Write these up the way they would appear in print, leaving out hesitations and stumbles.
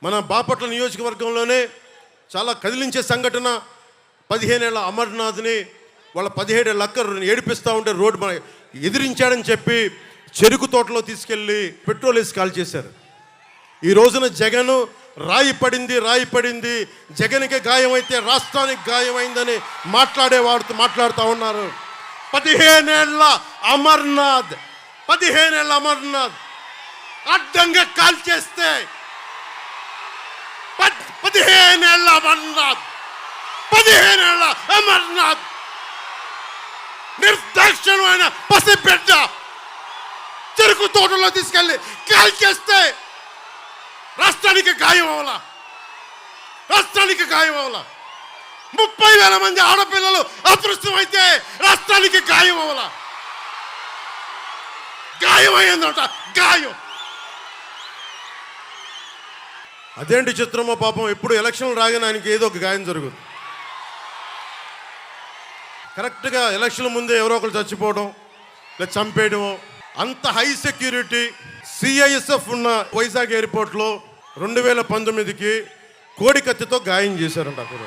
మన బాపట్ల నియోజకవర్గంలోనే చాలా కదిలించే సంఘటన. 15 ఏళ్ల అమర్నాథ్ని వాళ్ళ 17 ఏళ్ల అక్క ఏడిపిస్తూ ఉంటే రోడ్డు మన ఎదిరించాడని చెప్పి చెరుకు తోటలో తీసుకెళ్ళి పెట్రోల్ వేసి కాల్ చేశారు. ఈ రోజున జగన్ రాయి పడింది, జగన్కి గాయమైతే రాష్ట్రానికి గాయమైందని మాట్లాడుతూ ఉన్నారు. 15 ఏళ్ల అమర్నాథ్ అడ్డంగా కాల్ చేస్తే 15 ఏళ్ల అమర్నాథ్ నిర్దాక్షిణ్యమైన పసిబిడ్డ చెరుకు తోటలో తీసుకెళ్ళి కాల్ చేస్తే రాష్ట్రానికి గాయం అవలా. 30,000 మంది ఆడపిల్లలు అదృష్టమైతే రాష్ట్రానికి గాయం అవలా. గాయమైందంట, గాయం. అదేంటి చిత్రమో పాపం, ఎప్పుడు ఎలక్షన్లు రాగానే ఆయనకి ఏదో ఒక గాయం జరుగుతుంది. కరెక్ట్గా ఎలక్షన్ ముందే ఎవరో ఒకరు చచ్చిపోవడం లేదా చంపేయడం. అంత హై సెక్యూరిటీ సిఐఎస్ఎఫ్ ఉన్న వైజాగ్ ఎయిర్పోర్ట్లో 2019కి కోడి కత్తితో గాయం చేశారంట అక్కడ.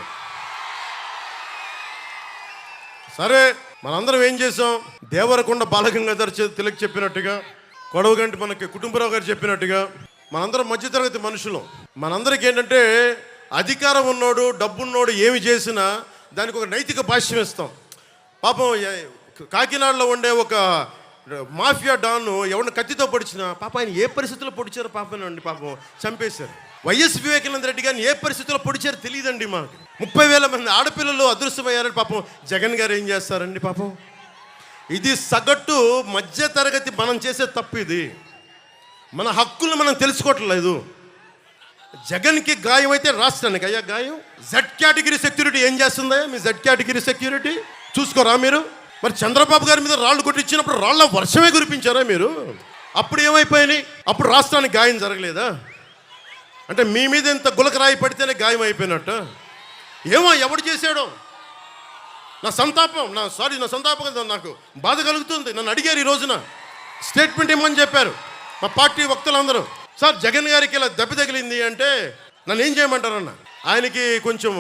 సరే, మనందరం ఏం చేసాం? దేవరకొండ బాలగంగాధర్ తిలక్ చెప్పినట్టుగా, కొడవగంటి మనకి కుటుంబరావు గారు చెప్పినట్టుగా మనందరం మధ్యతరగతి మనుషులు. మనందరికీ ఏంటంటే అధికారం ఉన్నోడు, డబ్బున్నోడు ఏమి చేసినా దానికి ఒక నైతిక భాష్యం ఇస్తాం. పాపం కాకినాడలో ఉండే ఒక మాఫియా డాన్ను ఎవరిని కత్తితో పొడిచినా పాపం ఆయన ఏ పరిస్థితుల్లో పొడిచారో పాపం చంపేశారు. వైఎస్ వివేకానంద రెడ్డి గారిని ఏ పరిస్థితుల్లో పొడిచారో తెలియదండి మాకు. 30,000 మంది ఆడపిల్లలు అదృశ్యమయ్యారని పాపం జగన్ గారు ఏం చేస్తారండి పాపం. ఇది సగటు మధ్య తరగతి మనం చేసే తప్పు. ఇది మన హక్కులు మనం తెలుసుకోవట్లేదు. జగన్కి గాయం అయితే రాష్ట్రానికి అయ్యా గాయం. జెడ్ కేటగిరీ సెక్యూరిటీ ఏం చేస్తుందా? మీ జెడ్ కేటగిరీ సెక్యూరిటీ చూసుకోరా మీరు? మరి చంద్రబాబు గారి మీద రాళ్ళు కొట్టించినప్పుడు రాళ్ళ వర్షమే కురిపించారా మీరు? అప్పుడు ఏమైపోయినాయి? అప్పుడు రాష్ట్రానికి గాయం జరగలేదా? అంటే మీ మీద ఇంత గులకరాయి పడితేనే గాయం అయిపోయినట్టు. ఏమో ఎవడు చేశాడో. నా సంతాపం నాకు బాధ కలుగుతుంది. నన్ను అడిగారు ఈ రోజున స్టేట్మెంట్ ఇవ్వమని చెప్పారు మా పార్టీ వక్తలందరూ. సార్, జగన్ గారికి ఇలా దెబ్బ తగిలింది అంటే నన్ను ఏం చేయమంటారన్న? ఆయనకి కొంచెం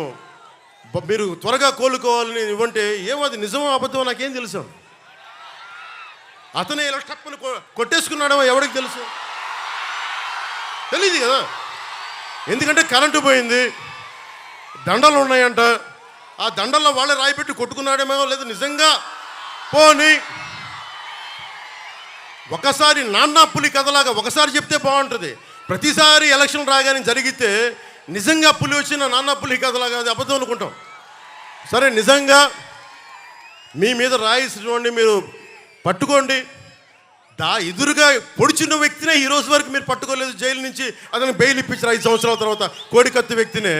మీరు త్వరగా కోలుకోవాలని ఇవ్వంటే ఏమో అది నిజమో అబద్ధమో నాకేం తెలుసు. అతనే ఇలా టప్పుని కొట్టేసుకున్నాడేమో ఎవరికి తెలుసు? తెలియదు కదా. ఎందుకంటే కరెంటు పోయింది, దండలు ఉన్నాయంట. ఆ దండల్లో వాళ్ళే రాయిపెట్టి కొట్టుకున్నాడేమో, లేదు నిజంగా పోని ఒకసారి నాన్నా పులి కథలాగా ఒకసారి చెప్తే బాగుంటుంది. ప్రతిసారి ఎలక్షన్ రాగానే జరిగితే నిజంగా పులి వచ్చిన నాన్నా పులి కథలాగా అది అబద్ధం అనుకుంటాం. సరే, నిజంగా మీ మీద రాయిసినోడిని మీరు పట్టుకోండి. ఎదురుగా పొడిచిన వ్యక్తినే ఈ రోజు వరకు మీరు పట్టుకోలేదు. జైలు నుంచి అతను బెయిల్ ఇప్పించారు 5 సంవత్సరాల తర్వాత. కోడికత్తి వ్యక్తినే.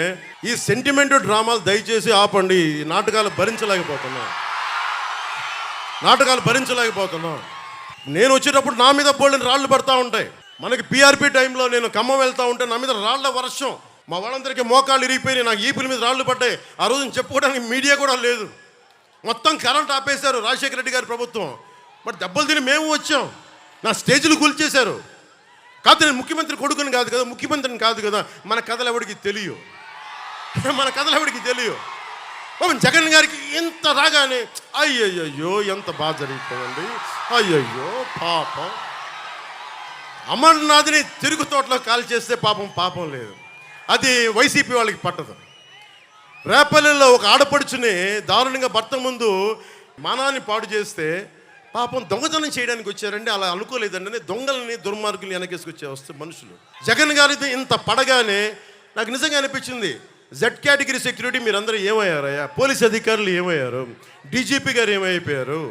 ఈ సెంటిమెంట్ డ్రామాలు దయచేసి ఆపండి. ఈ నాటకాలు భరించలేకపోతున్నాం. నేను వచ్చేటప్పుడు నా మీద బోల్డెన్ రాళ్ళు పడతా ఉంటాయి. మనకి పిఆర్పి టైంలో నేను ఖమ్మం వెళ్తూ ఉంటే నా మీద రాళ్ల వర్షం. మా వాళ్ళందరికీ మోకాళ్ళు ఇరిగిపోయినాయి, నాకు ఈపుల మీద రాళ్ళు పడ్డాయి. ఆ రోజున చెప్పుకోవడానికి మీడియా కూడా లేదు. మొత్తం కరెంట్ ఆపేశారు రాజశేఖర రెడ్డి గారి ప్రభుత్వం. బట్ దెబ్బలు తిని మేము వచ్చాం. నా స్టేజ్లు కూల్చేశారు. కాదు, నేను ముఖ్యమంత్రి కొడుకుని కాదు కదా, ముఖ్యమంత్రిని కాదు కదా. మన కథలు ఎవరికి తెలియవు. జగన్ గారికి ఇంత రాగానే అయ్యయ్యో ఎంత బాగా జరిగిపోయింది, అయ్యయ్యో పాపం. అమర్నాథ్ని తిరుగు తోటలో కాల్ చేస్తే పాపం లేదు. అది వైసీపీ వాళ్ళకి పట్టదు. రేపల్లెలో ఒక ఆడపడుచుని దారుణంగా భర్త ముందు మానాన్ని పాడు చేస్తే పాపం దొంగతనం చేయడానికి వచ్చారండి. అలా అనుకోలేదండి. దొంగలని దుర్మార్గులు వస్తే మనుషులు. జగన్ గారిది ఇంత పడగానే నాకు నిజంగా అనిపించింది, జెడ్ కేటగిరీ సెక్యూరిటీ మీరందరూ ఏమయ్యారయ్యా? పోలీస్ అధికారులు ఏమయ్యారు? డీజీపీ గారు ఏమైపోయారు?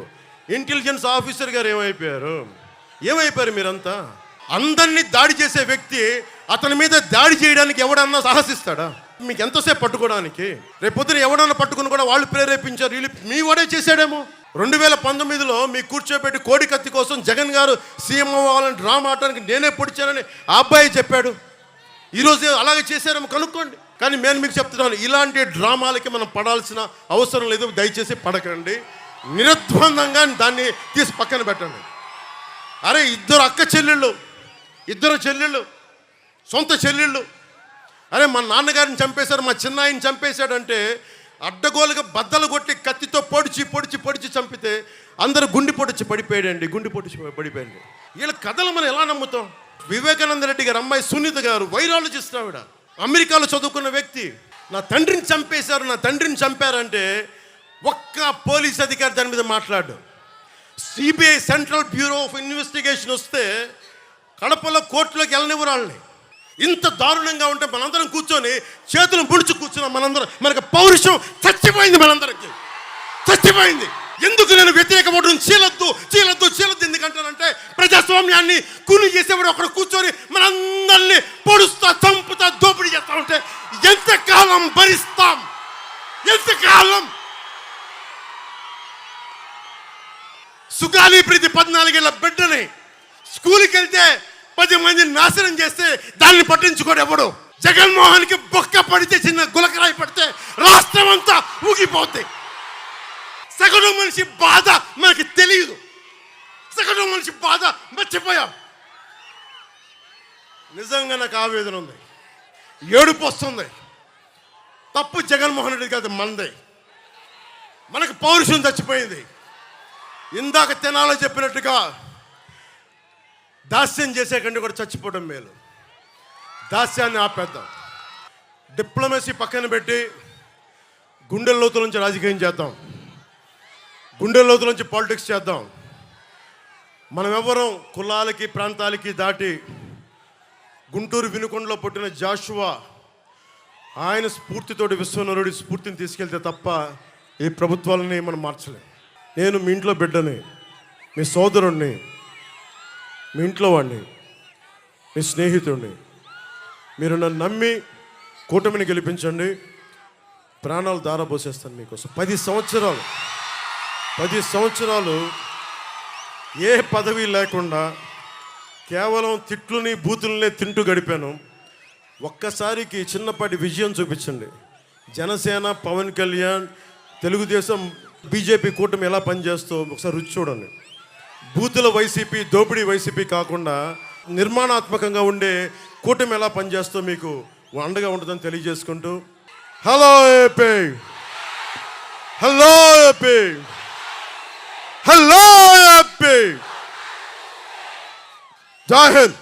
ఇంటెలిజెన్స్ ఆఫీసర్ గారు ఏమైపోయారు మీరంతా? అందరినీ దాడి చేసే వ్యక్తి అతని మీద దాడి చేయడానికి ఎవడన్నా సాహసిస్తాడా? మీకు ఎంతసేపు పట్టుకోవడానికి? రేపొద్దున ఎవడన్నా పట్టుకుని కూడా వాళ్ళు ప్రేరేపించారు, వీళ్ళు మీ వాడే చేశాడేమో. 2019లో మీ కూర్చోబెట్టి కోడికత్తి కోసం జగన్ గారు సీఎం అవ్వాలని డ్రామా ఆడటానికి నేనే పొడిచానని ఆ అబ్బాయి చెప్పాడు. ఈరోజు అలాగే చేశారేమో కనుక్కోండి. కానీ నేను మీకు చెప్తున్నాను, ఇలాంటి డ్రామాలకి మనం పడాల్సిన అవసరం లేదు. దయచేసి పడకండి. నిర్ద్వందంగా దాన్ని తీసి పక్కన పెట్టండి. అరే, ఇద్దరు చెల్లెళ్ళు, సొంత చెల్లెళ్ళు అరే మా నాన్నగారిని చంపేశాడు, మా చిన్నాయన్ని చంపేశాడంటే అడ్డగోలుగా బద్దలు కొట్టి కత్తితో పొడిచి పొడిచి పొడిచి చంపితే అందరూ గుండి పొడిచి పడిపోయాడండి, గుండి పొడిచి పడిపోయాడు. వీళ్ళ కథలు మనం ఎలా నమ్ముతాం? వివేకానంద రెడ్డి గారు అమ్మాయి సునీత గారు వైరాలజిస్ట్, ఆవిడ అమెరికాలో చదువుకున్న వ్యక్తి. నా తండ్రిని చంపేశారు, నా తండ్రిని చంపారంటే ఒక్క పోలీస్ అధికారి దాని మీద మాట్లాడు. CBI central bureau of investigation వస్తే కడపలో కోర్టులోకి వెళ్ళనివ్వరు వాళ్ళని. ఇంత దారుణంగా ఉంటే మనందరం కూర్చొని చేతులు ముడుచు కూర్చున్నాం. మనకు పౌరుషం చచ్చిపోయింది, మనందరికి చచ్చిపోయింది. ఎందుకు నేను వ్యతిరేక ఓటును చీలొద్దు చీలొద్దు చీలొద్దు ఎందుకంటానంటే ప్రజాస్వామ్యాన్ని కూలి చేసేవాడు అక్కడ కూర్చొని మనందరినీ పొడుస్తా చంపుతా దోపిడీ చేస్తా ఉంటే ఎంతకాలం భరిస్తాం? ఎంతకాలం? సుగాలి ప్రీతి 14 ఏళ్ల బిడ్డని స్కూల్కి వెళ్తే 10 మందిని నాశనం చేస్తే దాన్ని పట్టించుకోడు ఎవడు. జగన్మోహన్కి బొక్క పడితే, చిన్న గులకరాయి పడితే రాష్ట్రం అంతా ఊగిపోద్ది. సగటు మనిషి బాధ మనకి తెలియదు, సగటు మనిషి బాధ మర్చిపోయాం. నిజంగా నాకు ఆవేదన ఉంది, ఏడుపు వస్తుంది. తప్పు జగన్మోహన్ రెడ్డి కాదు, మనదే. మనకు పౌరుషం చచ్చిపోయింది. ఇందాక తెనాలో చెప్పినట్టుగా దాస్యం చేసే కంటే కూడా చచ్చిపోవడం మేలు. దాస్యాన్ని ఆపేద్దాం, డిప్లొమసీ పక్కన పెట్టి గుండెల లోతుల నుంచి రాజకీయం చేద్దాం, గుండెల లోతుల నుంచి పాలిటిక్స్ చేద్దాం. మనం ఎవరం కులాలకి ప్రాంతాలకి దాటి గుంటూరు వినుకొండలో పుట్టిన జాషువా ఆయన స్ఫూర్తితోటి విశ్వనరుడి స్ఫూర్తిని తీసుకెళ్తే తప్ప ఈ ప్రభుత్వాలని మనం మార్చలేం. నేను మీ ఇంట్లో బిడ్డని, మీ సోదరుణ్ణి, మీ ఇంట్లో వాడిని, మీ స్నేహితుడిని. మీరు నన్ను నమ్మి కూటమిని గెలిపించండి, ప్రాణాలు దారపోసేస్తాను మీకోసం. 10 సంవత్సరాలు ఏ పదవి లేకుండా కేవలం తిట్లుని బూతులనే తింటూ గడిపాను. ఒక్కసారికి చిన్నపాటి విజయం చూపించండి. జనసేన, పవన్ కళ్యాణ్, తెలుగుదేశం, బీజేపీ కూటమి ఎలా పనిచేస్తో ఒకసారి రుచి చూడండి. బూతుల వైసీపీ, దోపిడీ వైసీపీ కాకుండా నిర్మాణాత్మకంగా ఉండే కూటమి ఎలా పనిచేస్తో మీకు అండగా ఉంటుందని తెలియజేసుకుంటూ, hello AP, hello AP, hello AP, జై హింద్.